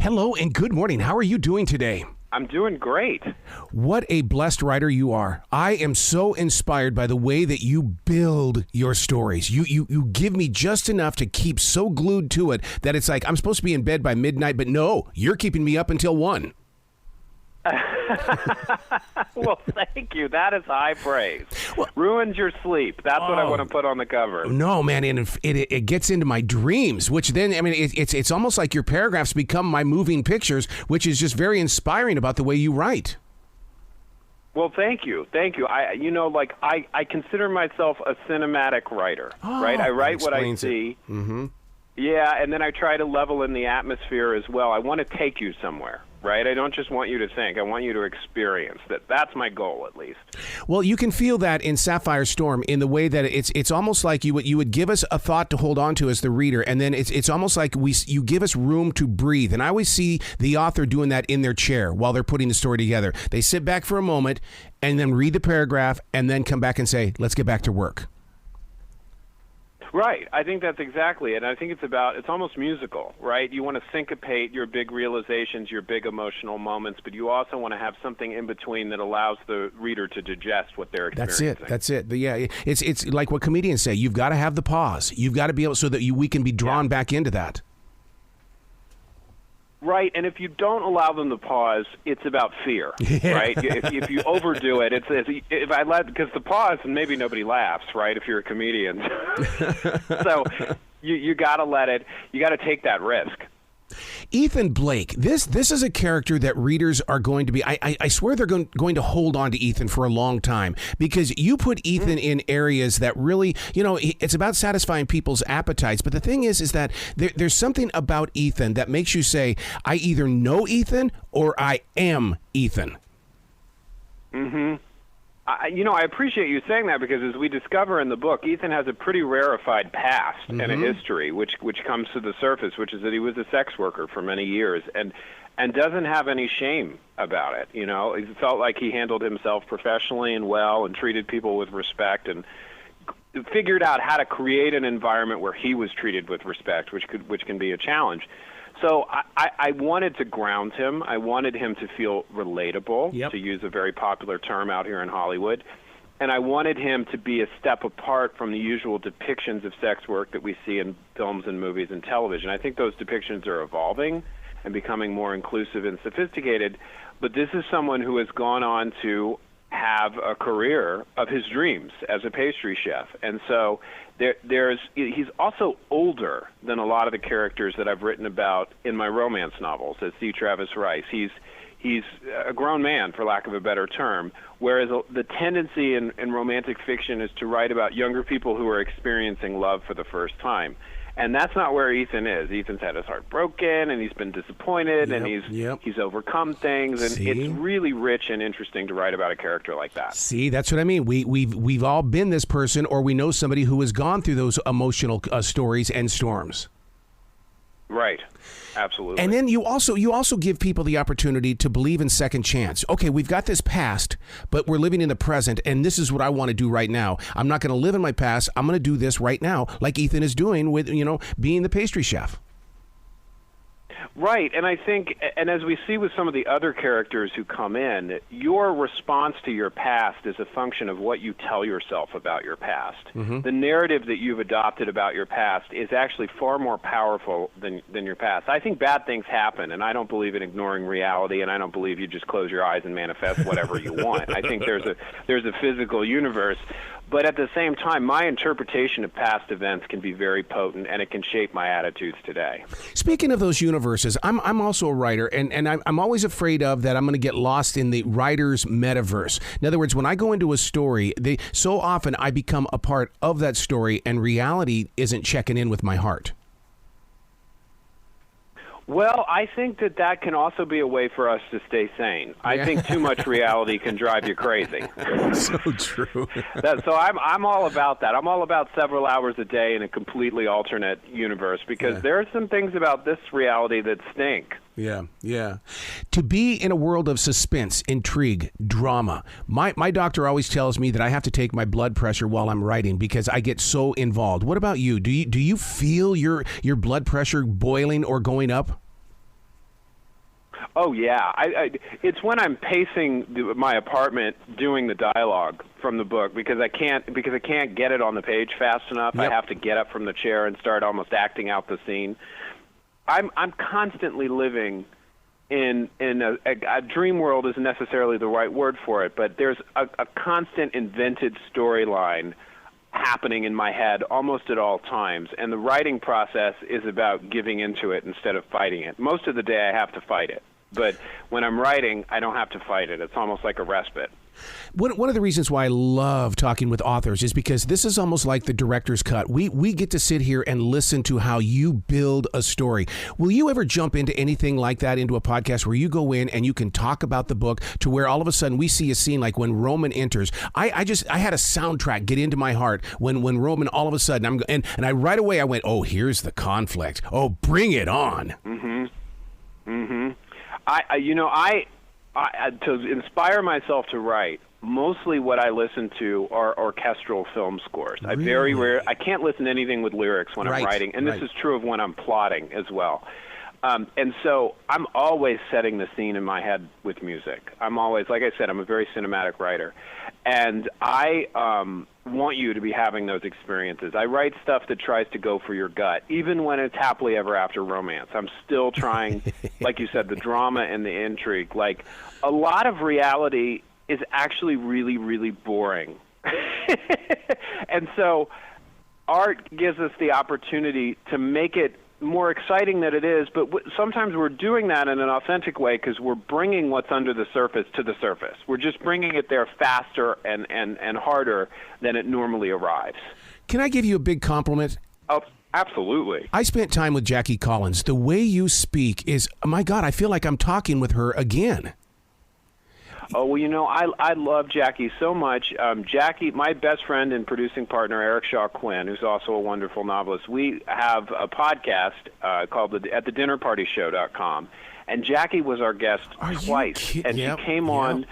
Hello and good morning. How are you doing today? I'm doing great. What a blessed writer you are. I am so inspired by the way that you build your stories. You give me just enough to keep so glued to it that it's like I'm supposed to be in bed by midnight, but no, you're keeping me up until 1. Well, thank you. That is high praise. Well, ruins your sleep. That's what I want to put on the cover. No, man, and it gets into my dreams, which then, I mean, it's almost like your paragraphs become my moving pictures, which is just very inspiring about the way you write. Well, thank you. Thank you. I consider myself a cinematic writer, right? I write what I see. Mm-hmm. Yeah, and then I try to level in the atmosphere as well. I want to take you somewhere. Right? I don't just want you to think. I want you to experience that. That's my goal, at least. Well, you can feel that in Sapphire Storm in the way that it's almost like you would give us a thought to hold on to as the reader, and then it's almost like you give us room to breathe. And I always see the author doing that in their chair while they're putting the story together. They sit back for a moment and then read the paragraph and then come back and say, let's get back to work. Right. I think that's exactly it. And I think it's almost musical, right? You want to syncopate your big realizations, your big emotional moments, but you also want to have something in between that allows the reader to digest what they're experiencing. That's it. But yeah, it's like what comedians say. You've got to have the pause. You've got to be able so that we can be drawn back into that. Right, and if you don't allow them to pause, it's about fear, right? If you overdo it, because the pause, and maybe nobody laughs, right? If you're a comedian, so you got to let it. You got to take that risk. Ethan Blake, this is a character that readers are going to be, I swear they're going to hold on to Ethan for a long time, because you put Ethan in areas that really, it's about satisfying people's appetites. But the thing is that there's something about Ethan that makes you say, I either know Ethan or I am Ethan. Mm-hmm. I appreciate you saying that, because as we discover in the book, Ethan has a pretty rarefied past and a history, which comes to the surface, which is that he was a sex worker for many years and doesn't have any shame about it. He felt like he handled himself professionally and well and treated people with respect and figured out how to create an environment where he was treated with respect, which can be a challenge. So I wanted to ground him. I wanted him to feel relatable, to use a very popular term out here in Hollywood. And I wanted him to be a step apart from the usual depictions of sex work that we see in films and movies and television. I think those depictions are evolving and becoming more inclusive and sophisticated. But this is someone who has gone on to have a career of his dreams as a pastry chef. And so he's also older than a lot of the characters that I've written about in my romance novels as C. Travis Rice. He's a grown man, for lack of a better term, whereas the tendency in romantic fiction is to write about younger people who are experiencing love for the first time. And that's not where Ethan is. Ethan's had his heart broken, and he's been disappointed, and he's overcome things, and it's really rich and interesting to write about a character like that. See, that's what I mean. We've all been this person, or we know somebody who has gone through those emotional stories and storms. Right. Absolutely. And then you also give people the opportunity to believe in second chance. Okay, we've got this past, but we're living in the present, and this is what I want to do right now. I'm not going to live in my past. I'm going to do this right now, like Ethan is doing with, being the pastry chef. Right, and I think, and as we see with some of the other characters who come in, your response to your past is a function of what you tell yourself about your past. Mm-hmm. The narrative that you've adopted about your past is actually far more powerful than your past. I think bad things happen, and I don't believe in ignoring reality, and I don't believe you just close your eyes and manifest whatever you want. I think there's a physical universe. But at the same time, my interpretation of past events can be very potent, and it can shape my attitudes today. Speaking of those universes, I'm also a writer, and I'm always afraid of that I'm going to get lost in the writer's metaverse. In other words, when I go into a story, so often I become a part of that story, and reality isn't checking in with my heart. Well, I think that can also be a way for us to stay sane. I think too much reality can drive you crazy. So true. So I'm all about that. I'm all about several hours a day in a completely alternate universe, because there are some things about this reality that stink. Yeah. To be in a world of suspense, intrigue, drama. My doctor always tells me that I have to take my blood pressure while I'm writing because I get so involved. What about you? Do you feel your blood pressure boiling or going up? Oh yeah, it's when I'm pacing my apartment doing the dialogue from the book because I can't get it on the page fast enough. Yep. I have to get up from the chair and start almost acting out the scene. I'm constantly living in a dream world isn't necessarily the right word for it, but there's a constant invented storyline happening in my head almost at all times, and the writing process is about giving into it instead of fighting it. Most of the day I have to fight it. But when I'm writing, I don't have to fight it. It's almost like a respite. One of the reasons why I love talking with authors is because this is almost like the director's cut. We get to sit here and listen to how you build a story. Will you ever jump into anything like that, into a podcast where you go in and you can talk about the book to where all of a sudden we see a scene like when Roman enters? I had a soundtrack get into my heart when Roman all of a sudden, and I right away I went, oh, here's the conflict. Oh, bring it on. Mm-hmm. Mm-hmm. To inspire myself to write, mostly what I listen to are orchestral film scores. Really? I can't listen to anything with lyrics when I'm writing, and this is true of when I'm plotting as well. And so I'm always setting the scene in my head with music. I'm always, like I said, I'm a very cinematic writer. And I want you to be having those experiences. I write stuff that tries to go for your gut, even when it's happily ever after romance. I'm still trying, like you said, the drama and the intrigue. Like, a lot of reality is actually really, really boring. And so art gives us the opportunity to make it more exciting than it is, but sometimes we're doing that in an authentic way because we're bringing what's under the surface to the surface. We're just bringing it there faster and harder than it normally arrives. Can I give you a big compliment? Oh, absolutely. I spent time with Jackie Collins. The way you speak is, my God, I feel like I'm talking with her again. Oh, well, I love Jackie so much. Jackie, my best friend and producing partner, Eric Shaw Quinn, who's also a wonderful novelist, we have a podcast called at thedinnerpartyshow.com, and Jackie was our guest twice, and she came on.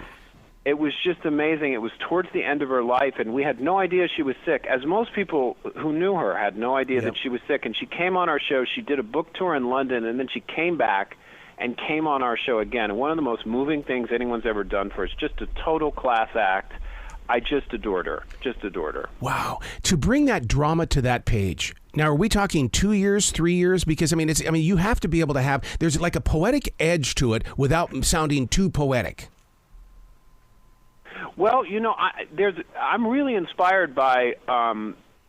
It was just amazing. It was towards the end of her life, and we had no idea she was sick, as most people who knew her had no idea that she was sick, and she came on our show. She did a book tour in London, and then she came back and came on our show again. And one of the most moving things anyone's ever done for us, just a total class act. I just adored her. Just adored her. Wow. To bring that drama to that page. Now, are we talking 2 years, 3 years? Because, you have to be able to have, there's like a poetic edge to it without sounding too poetic. Well, I'm really inspired by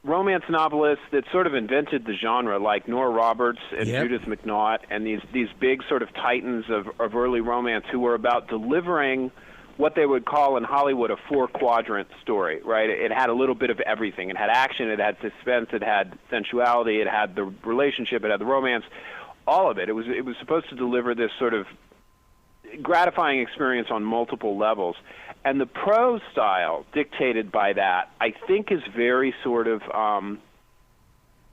romance novelists that sort of invented the genre, like Nora Roberts and Judith McNaught, and these big sort of titans of early romance who were about delivering what they would call in Hollywood a 4-quadrant story, right? It had a little bit of everything. It had action, it had suspense, it had sensuality, it had the relationship, it had the romance, all of it. It was supposed to deliver this sort of gratifying experience on multiple levels. And the prose style dictated by that, I think, is very sort of, I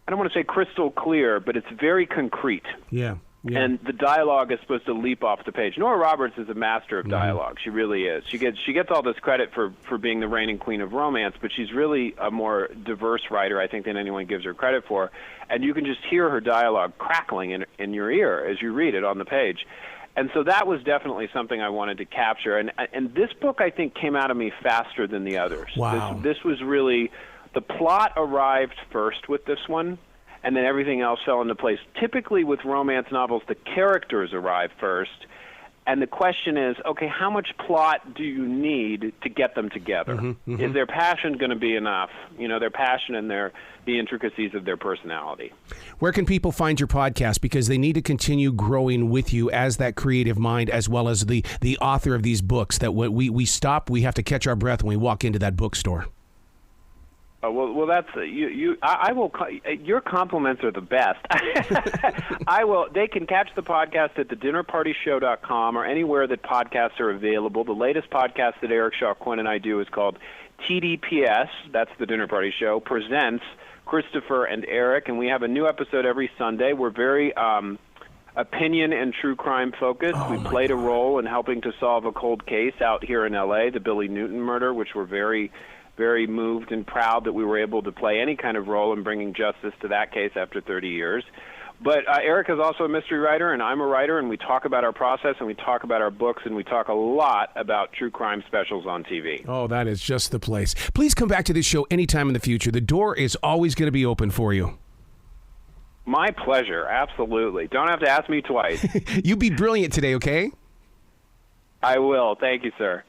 don't want to say crystal clear, but it's very concrete. Yeah. And the dialogue is supposed to leap off the page. Nora Roberts is a master of dialogue. She really is. She gets all this credit for being the reigning queen of romance, but she's really a more diverse writer, I think, than anyone gives her credit for. And you can just hear her dialogue crackling in your ear as you read it on the page. And so that was definitely something I wanted to capture. And this book, I think, came out of me faster than the others. Wow. This was really, the plot arrived first with this one, and then everything else fell into place. Typically with romance novels, the characters arrive first, and the question is, okay, how much plot do you need to get them together? Mm-hmm, mm-hmm. Is their passion going to be enough? Their passion and the intricacies of their personality. Where can people find your podcast? Because they need to continue growing with you as that creative mind, as well as the author of these books, that we stop, we have to catch our breath when we walk into that bookstore. Well, that's you. I will. Your compliments are the best. I will. They can catch the podcast at thedinnerpartyshow.com or anywhere that podcasts are available. The latest podcast that Eric Shaw Quinn and I do is called TDPS. That's the Dinner Party Show presents Christopher and Eric, and we have a new episode every Sunday. We're very opinion and true crime focused. We played a role in helping to solve a cold case out here in L.A., the Billy Newton murder, which we're very, very moved and proud that we were able to play any kind of role in bringing justice to that case after 30 years. But Eric is also a mystery writer, and I'm a writer, and we talk about our process, and we talk about our books, and we talk a lot about true crime specials on TV. Oh, that is just the place. Please come back to this show anytime in the future. The door is always going to be open for you. My pleasure, absolutely. Don't have to ask me twice. You be brilliant today, okay? I will. Thank you, sir.